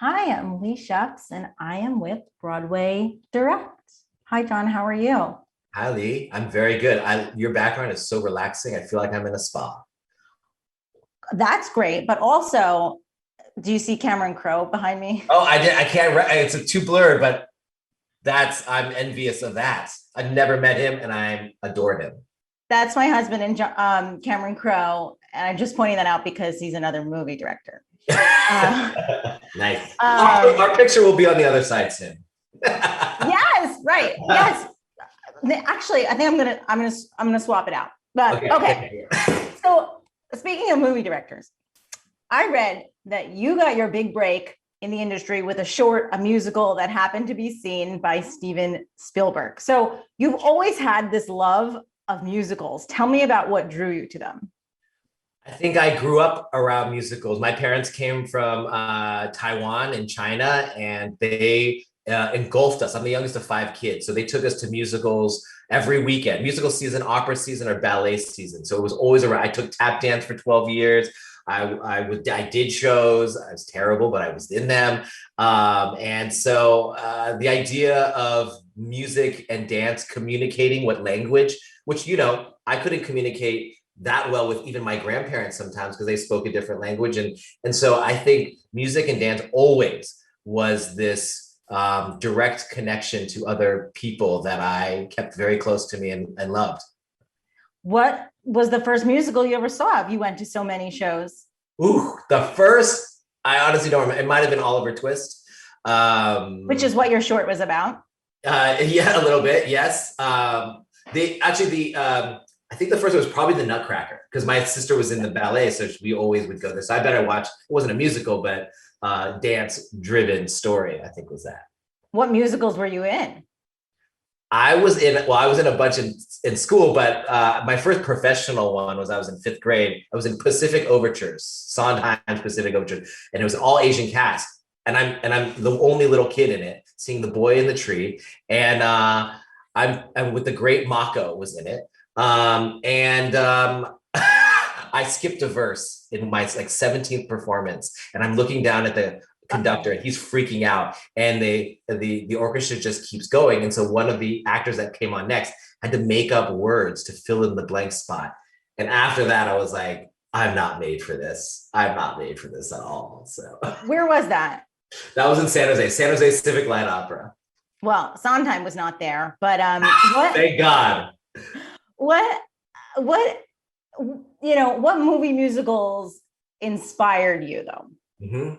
Hi, I'm Leigh Scheps, and I am with Broadway Direct. Hi, Jon. How are you? Hi, Lee. I'm very good. Your background is so relaxing. I feel like I'm in a spa. That's great. But also, do you see Cameron Crowe behind me? Oh, I did. I can't. It's too blurred, but I'm envious of that. I've never met him, and I adore him. That's my husband and Cameron Crowe. And I'm just pointing that out because he's another movie director. Uh, Nice. um, Our picture will be on the other side soon. yes, right. Yes. Actually, I think I'm gonna swap it out. But okay. So speaking of movie directors, I read that you got your big break in the industry with a musical that happened to be seen by Steven Spielberg. So you've always had this love of musicals. Tell me about what drew you to them. I think I grew up around musicals. My parents came from Taiwan and China, and they engulfed us. I'm the youngest of five kids, so they took us to musicals every weekend. Musical season, opera season, or ballet season. So it was always around. I took tap dance for 12 years. I did shows. I was terrible, but I was in them. And so the idea of music and dance communicating what language, which I couldn't communicate that well with even my grandparents sometimes because they spoke a different language. And so I think music and dance always was this direct connection to other people that I kept very close to me and loved. What was the first musical you ever saw? You went to so many shows. Ooh, the first, I honestly don't remember. It might have been Oliver Twist. Which is what your short was about. Yeah, a little bit, yes. I think the first one was probably the Nutcracker because my sister was in the ballet, so we always would go there. So I better watch. It wasn't a musical, but dance-driven story. I think was that. What musicals were you in? I was in a bunch in school, but my first professional one was I was in fifth grade. I was in Pacific Overtures, Sondheim's Pacific Overtures, and it was all Asian cast. And I'm the only little kid in it, seeing the boy in the tree, and I'm with the great Mako was in it. I skipped a verse in my 17th performance, and I'm looking down at the conductor, and he's freaking out, and the orchestra just keeps going. And so one of the actors that came on next had to make up words to fill in the blank spot. And after that, I was like, I'm not made for this. I'm not made for this at all. So where was that? That was in San Jose Civic Light Opera. Well, Sondheim was not there, but what? Thank God. What what movie musicals inspired you though? Mm-hmm.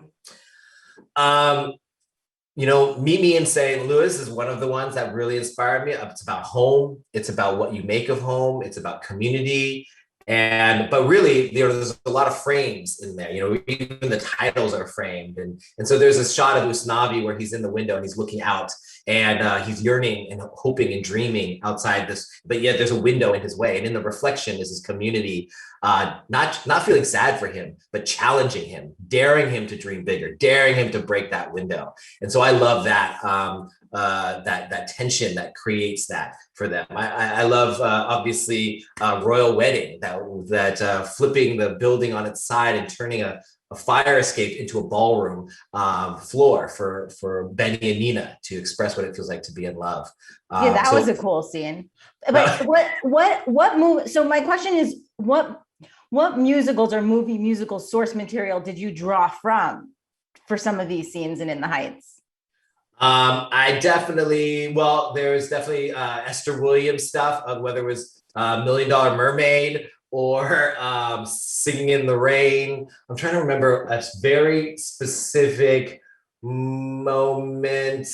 Mimi in St. Louis is one of the ones that really inspired me. It's about home. It's about what you make of home. It's about community. But really, there's a lot of frames in there. Even the titles are framed, and so there's a shot of Usnavi where he's in the window and he's looking out, and he's yearning and hoping and dreaming outside this, but yet there's a window in his way, and in the reflection is his community, not feeling sad for him, but challenging him, daring him to dream bigger, daring him to break that window. And so I love that. That tension that creates that for them. I love obviously Royal Wedding, that flipping the building on its side and turning a fire escape into a ballroom floor for Benny and Nina to express what it feels like to be in love. Yeah, that was a cool scene. But what movie? So my question is, what musicals or movie musical source material did you draw from for some of these scenes in the Heights? There's definitely Esther Williams stuff, whether it was Million Dollar Mermaid or Singing in the Rain. I'm trying to remember a very specific moment.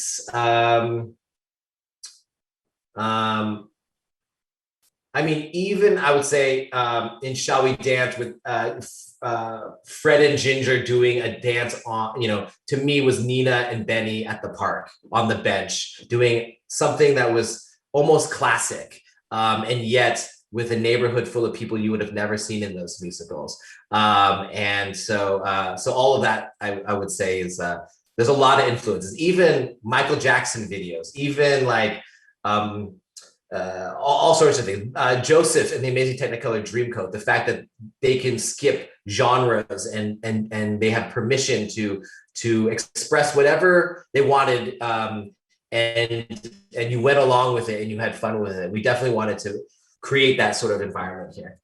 Even I would say in Shall We Dance with Fred and Ginger doing a dance on, to me was Nina and Benny at the park on the bench doing something that was almost classic, and yet with a neighborhood full of people you would have never seen in those musicals. So all of that I would say is there's a lot of influences, even Michael Jackson videos, even like all sorts of things. Joseph and the Amazing Technicolor Dreamcoat, the fact that they can skip genres and they have permission to express whatever they wanted, and you went along with it and you had fun with it. We definitely wanted to create that sort of environment here.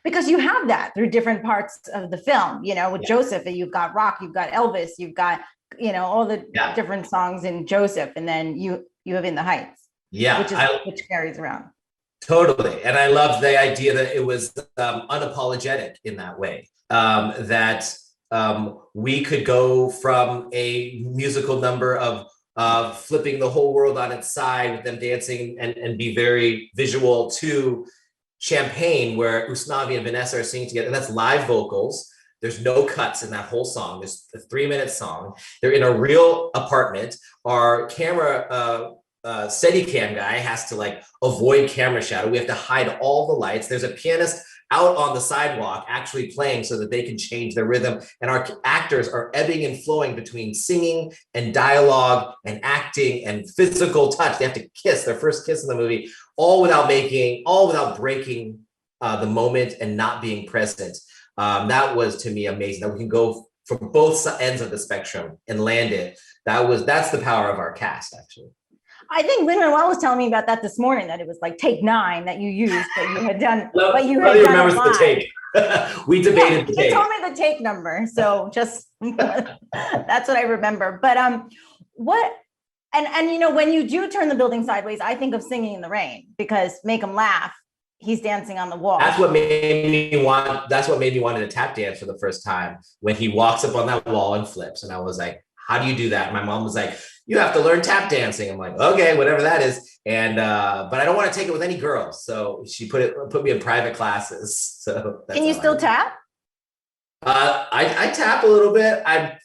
Because you have that through different parts of the film, with Joseph, you've got rock, you've got Elvis, you've got, all the different songs in Joseph, and then you have In the Heights, which carries around. Totally. And I love the idea that it was unapologetic in that way, that we could go from a musical number of flipping the whole world on its side with them dancing and be very visual, to Champagne, where Usnavi and Vanessa are singing together. And that's live vocals. There's no cuts in that whole song. There's a 3-minute song. They're in a real apartment. Our camera Steadicam guy has to avoid camera shadow. We have to hide all the lights. There's a pianist out on the sidewalk actually playing so that they can change their rhythm. And our actors are ebbing and flowing between singing and dialogue and acting and physical touch. They have to kiss, their first kiss in the movie, all without breaking the moment and not being present. That was, to me, amazing, that we can go from both ends of the spectrum and land it. That's the power of our cast, actually. I think Lin-Manuel was telling me about that this morning, that it was like take 9 that you used, that you had done. But you had done remembers the take. We debated the take. He told me the take number, so just that's what I remember. But when you do turn the building sideways, I think of Singing in the Rain, because Make 'Em Laugh, he's dancing on the wall. That's what made me want to tap dance for the first time, when he walks up on that wall and flips, and I was like, how do you do that? And my mom was like, you have to learn tap dancing. I'm like, okay, whatever that is. And but I don't want to take it with any girls, so she put me in private classes. So can you still tap? I tap a little bit. I'm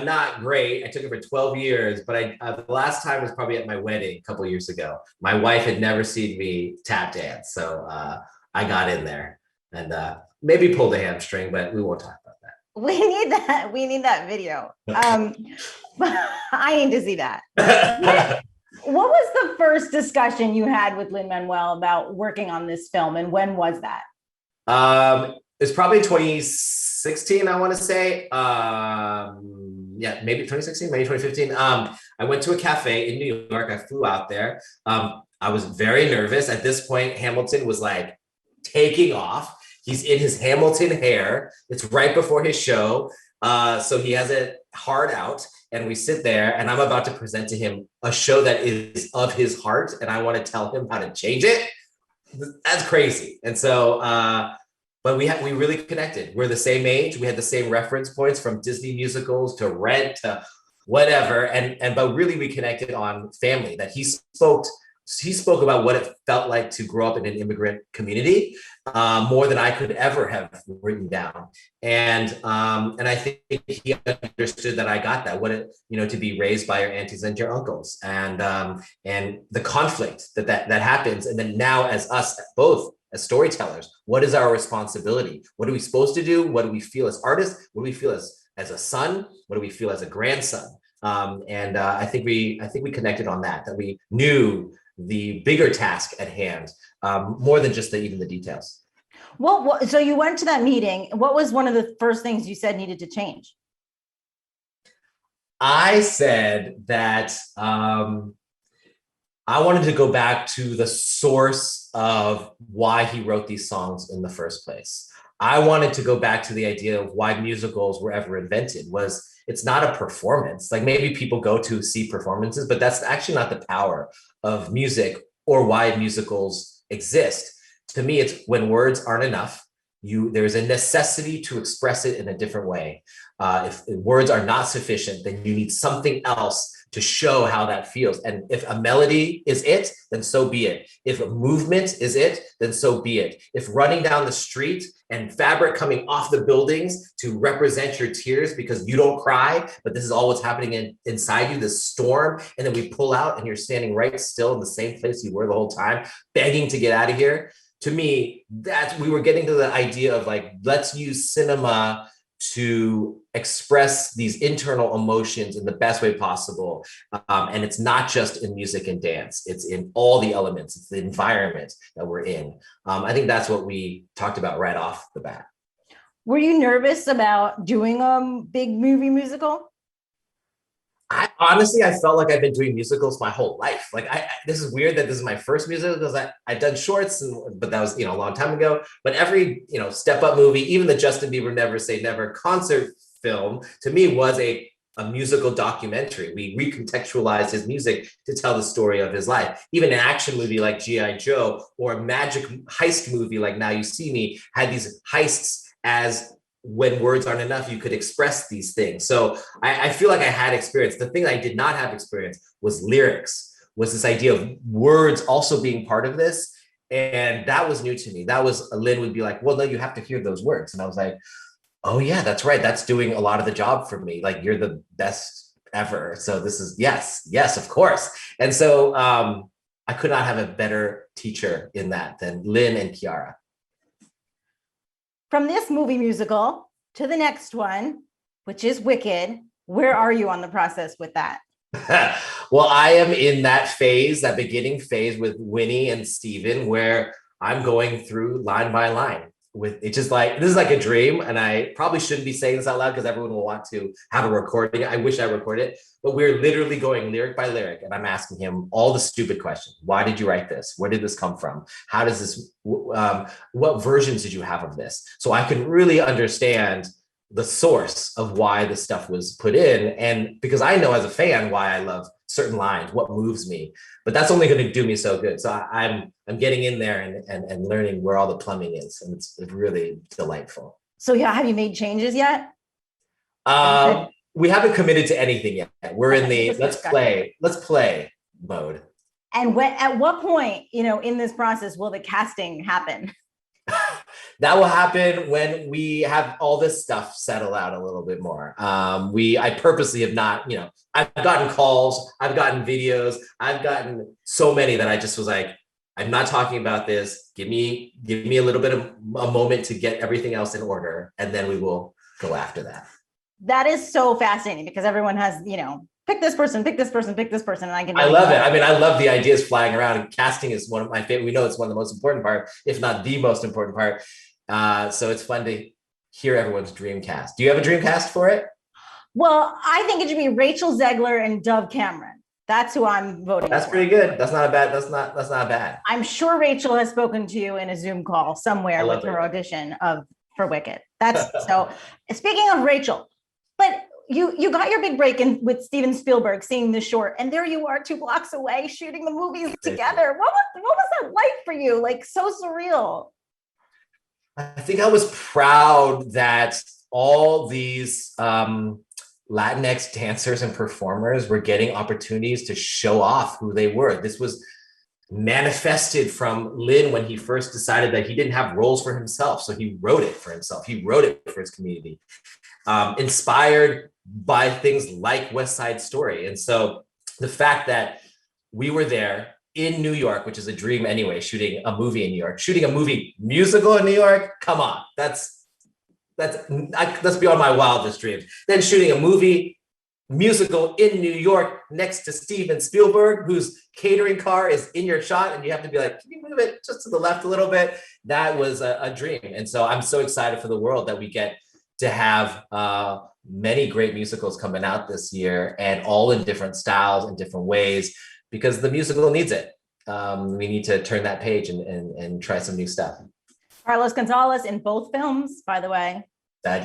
not great. I took it for 12 years, but the last time was probably at my wedding a couple of years ago. My wife had never seen me tap dance, so I got in there and maybe pulled a hamstring, but we won't talk about that. We need that. We need that video. I need to see that. What was the first discussion you had with Lin-Manuel about working on this film, and when was that? It's probably 2016, I want to say. Maybe 2016, maybe 2015. I went to a cafe in New York. I flew out there. I was very nervous. At this point, Hamilton was taking off. He's in his Hamilton hair. It's right before his show. So he has it hard out, and we sit there, and I'm about to present to him a show that is of his heart, and I want to tell him how to change it. That's crazy. And so, but we really connected. We're the same age. We had the same reference points, from Disney musicals to Rent to whatever. But really we connected on family, that he spoke about what it felt like to grow up in an immigrant community, more than I could ever have written down. And I think he understood that I got that, what it, to be raised by your aunties and your uncles, and the conflict that happens. And then now, as us both as storytellers, what is our responsibility? What are we supposed to do? What do we feel as artists? What do we feel as a son? What do we feel as a grandson? I think we connected on that we knew the bigger task at hand, more than just even the details. Well, so you went to that meeting. What was one of the first things you said needed to change? I said that I wanted to go back to the source of why he wrote these songs in the first place. I wanted to go back to the idea of why musicals were ever invented. It's not a performance. Maybe people go to see performances, but that's actually not the power of music or why musicals exist. To me, it's when words aren't enough, there's a necessity to express it in a different way. If words are not sufficient, then you need something else to show how that feels. And if a melody is it, then so be it. If a movement is it, then so be it. If running down the street and fabric coming off the buildings to represent your tears because you don't cry, but this is all what's happening inside you, this storm, and then we pull out and you're standing right still in the same place you were the whole time, begging to get out of here. To me, we were getting to the idea of let's use cinema to express these internal emotions in the best way possible. And it's not just in music and dance, it's in all the elements, it's the environment that we're in. I think that's what we talked about right off the bat. Were you nervous about doing a big movie musical? Honestly, I felt like I've been doing musicals my whole life. Like this is weird that this is my first musical because I've done shorts, but that was, a long time ago. But every, Step Up movie, even the Justin Bieber Never Say Never concert film, to me was a musical documentary. We recontextualized his music to tell the story of his life. Even an action movie like G.I. Joe or a magic heist movie like Now You See Me had these heists as when words aren't enough, you could express these things. So I feel like I had experience. The thing I did not have experience was lyrics, was this idea of words also being part of this. And that was new to me. That was, Lin would be like, well, no, you have to hear those words. And I was like, oh yeah, that's right. That's doing a lot of the job for me. Like, you're the best ever. So this is, yes, of course. And so I could not have a better teacher in that than Lin and Kiara. From this movie musical to the next one, which is Wicked, where are you on the process with that? Well, I am in that phase, that beginning phase with Winnie and Steven, where I'm going through line by line. It's just like, this is like a dream. And I probably shouldn't be saying this out loud because everyone will want to have a recording. I wish I recorded it, but we're literally going lyric by lyric. And I'm asking him all the stupid questions. Why did you write this? Where did this come from? How does this, what versions did you have of this? So I can really understand the source of why the stuff was put in. And because I know as a fan why I love certain lines, what moves me, but that's only going to do me so good. So I'm getting in there and learning where all the plumbing is. And it's really delightful. So yeah, have you made changes yet? We haven't committed to anything yet. We're in the let's play mode. And at what point, in this process, will the casting happen? That will happen when we have all this stuff settle out a little bit more. I purposely have not, I've gotten calls, I've gotten videos, I've gotten so many that I just was like, I'm not talking about this. Give me a little bit of a moment to get everything else in order, and then we will go after that. That is so fascinating because everyone has, pick this person, pick this person, pick this person. And I love it. I mean, I love the ideas flying around, and casting is one of my favorite. We know it's one of the most important part, if not the most important part. So it's fun to hear everyone's dream cast. Do you have a dream cast for it? Well, I think it should be Rachel Zegler and Dove Cameron. That's who I'm voting That's for. pretty good. That's not bad. I'm sure Rachel has spoken to you in a Zoom call somewhere with her audition for Wicked. That's so. Speaking of Rachel, but you got your big break in with Steven Spielberg, seeing the short, and there you are 2 blocks away shooting the movies together. What was that like for you? Like, so surreal. I think I was proud that all these Latinx dancers and performers were getting opportunities to show off who they were. This was manifested from Lin when he first decided that he didn't have roles for himself. So he wrote it for himself. He wrote it for his community, inspired by things like West Side Story. And so the fact that we were there in New York, which is a dream anyway, shooting a movie in New York, shooting a movie musical in New York, come on, that's beyond my wildest dreams. Then shooting a movie musical in New York next to Steven Spielberg, whose catering car is in your shot, and you have to be like, can you move it just to the left a little bit? That was a dream. And so I'm so excited for the world that we get to have many great musicals coming out this year, and all in different styles and different ways, because the musical needs it. We need to turn that page and try some new stuff. Carlos Gonzalez in both films, by the way.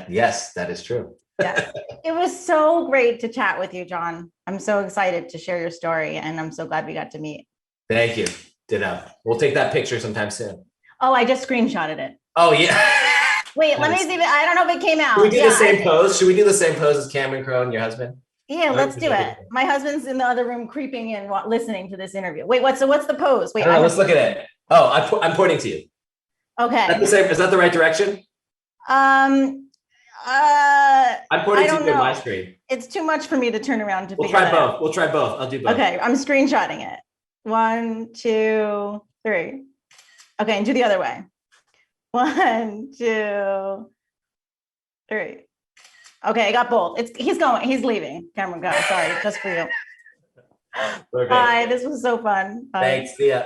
Yes, that is true. Yes. It was so great to chat with you, Jon. I'm so excited to share your story, and I'm so glad we got to meet. Thank you. Ditto. We'll take that picture sometime soon. Oh, I just screenshotted it. Oh, yeah. Wait, let me see. I don't know if it came out. Should we do the same pose? Should we do the same pose as Cameron Crowe and your husband? Yeah, let's do it. My husband's in the other room creeping in, listening to this interview. Wait, what's the pose? Wait, let's look at it. Oh, I'm pointing to you. Okay. Is that the right direction? I'm pointing to you on my screen. It's too much for me to turn around to We'll try both. We'll try both. I'll do both. Okay, I'm screenshotting it. 1, 2, 3. Okay, and do the other way. 1, 2, 3. Okay, I got both. He's leaving. Cameron, go. Sorry, just for you. Okay. Bye. This was so fun. Bye. Thanks. See ya.